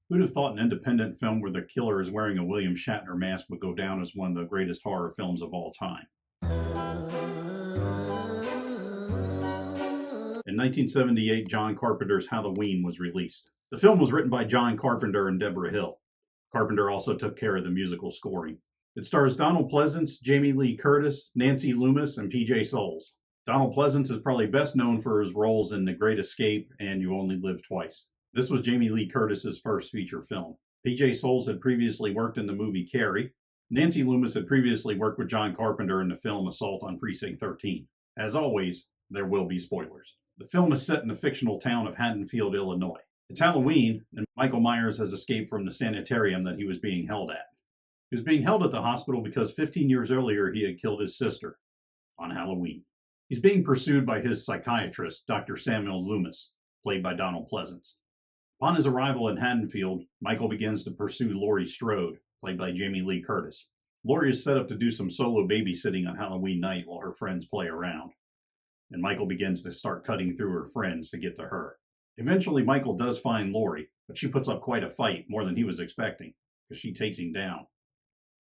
Who'd have thought an independent film where the killer is wearing a Williams Shatner mask would go down as one of the greatest horror films of all time? In 1978, John Carpenter's Halloween was released. The film was written by John Carpenter and Deborah Hill. Carpenter also took care of the musical scoring. It stars Donald Pleasance, Jamie Lee Curtis, Nancy Loomis, and PJ Soles. Donald Pleasance is probably best known for his roles in The Great Escape and You Only Live Twice. This was Jamie Lee Curtis's first feature film. PJ Soles had previously worked in the movie Carrie. Nancy Loomis had previously worked with John Carpenter in the film Assault on Precinct 13. As always, there will be spoilers. The film is set in the fictional town of Haddonfield, Illinois. It's Halloween, and Michael Myers has escaped from the sanitarium that he was being held at. He was being held at the hospital because 15 years earlier he had killed his sister on Halloween. He's being pursued by his psychiatrist, Dr. Samuel Loomis, played by Donald Pleasance. Upon his arrival in Haddonfield, Michael begins to pursue Laurie Strode, played by Jamie Lee Curtis. Laurie is set up to do some solo babysitting on Halloween night while her friends play around, and Michael begins to start cutting through her friends to get to her. Eventually, Michael does find Laurie, but she puts up quite a fight, more than he was expecting, because she takes him down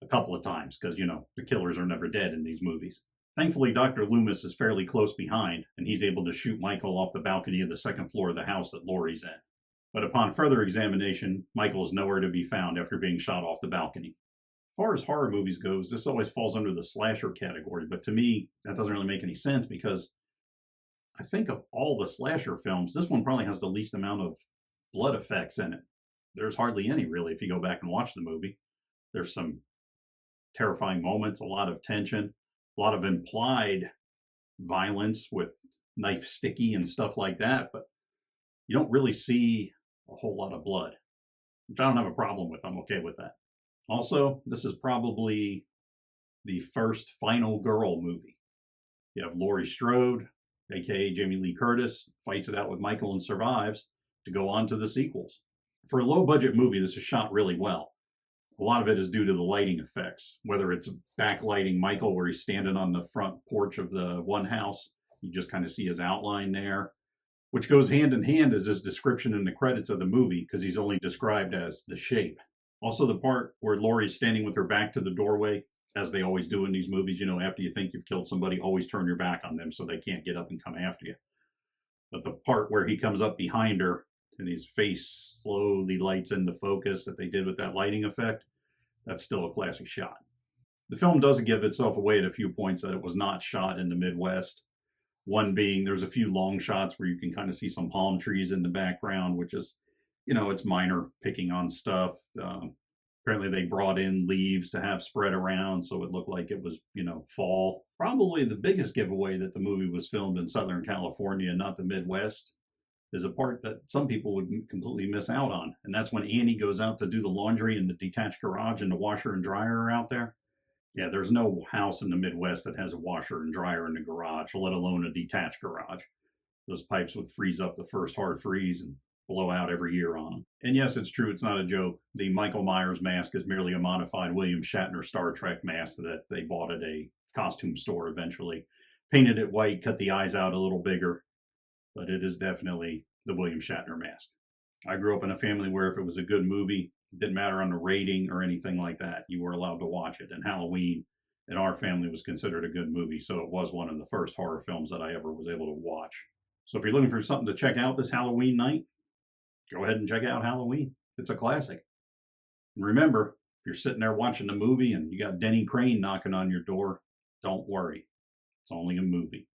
a couple of times, because, the killers are never dead in these movies. Thankfully, Dr. Loomis is fairly close behind, and he's able to shoot Michael off the balcony of the second floor of the house that Laurie's in. But upon further examination, Michael is nowhere to be found after being shot off the balcony. As far as horror movies goes, this always falls under the slasher category, but to me, that doesn't really make any sense because I think of all the slasher films, this one probably has the least amount of blood effects in it. There's hardly any, really, if you go back and watch the movie. There's some terrifying moments, a lot of tension, a lot of implied violence with knife sticky and stuff like that, but you don't really see a whole lot of blood, which I don't have a problem with. I'm okay with that. Also, this is probably the first final girl movie. You have Laurie Strode, aka Jamie Lee Curtis, fights it out with Michael and survives to go on to the sequels. For a low-budget movie, this is shot really well. A lot of it is due to the lighting effects, whether it's backlighting Michael where he's standing on the front porch of the one house. You just kind of see his outline there, which goes hand in hand as his description in the credits of the movie because he's only described as the shape. Also, the part where Laurie's standing with her back to the doorway, as they always do in these movies, after you think you've killed somebody, always turn your back on them so they can't get up and come after you. But the part where he comes up behind her and his face slowly lights into focus that they did with that lighting effect, that's still a classic shot. The film does give itself away at a few points that it was not shot in the Midwest. One being there's a few long shots where you can kind of see some palm trees in the background, which is, it's minor picking on stuff. Apparently they brought in leaves to have spread around so it looked like it was, fall. Probably the biggest giveaway that the movie was filmed in Southern California and not the Midwest is a part that some people would completely miss out on. And that's when Annie goes out to do the laundry in the detached garage and the washer and dryer are out there. Yeah, there's no house in the Midwest that has a washer and dryer in the garage, let alone a detached garage. Those pipes would freeze up the first hard freeze and blow out every year on them. And yes, it's true, it's not a joke. The Michael Myers mask is merely a modified Williams Shatner Star Trek mask that they bought at a costume store eventually. Painted it white, cut the eyes out a little bigger, but it is definitely the William Shatner mask. I grew up in a family where if it was a good movie, it didn't matter on the rating or anything like that. You were allowed to watch it. And Halloween in our family was considered a good movie, so it was one of the first horror films that I ever was able to watch. So if you're looking for something to check out this Halloween night, go ahead and check out Halloween. It's a classic. And remember, if you're sitting there watching the movie and you got Denny Crane knocking on your door, don't worry. It's only a movie.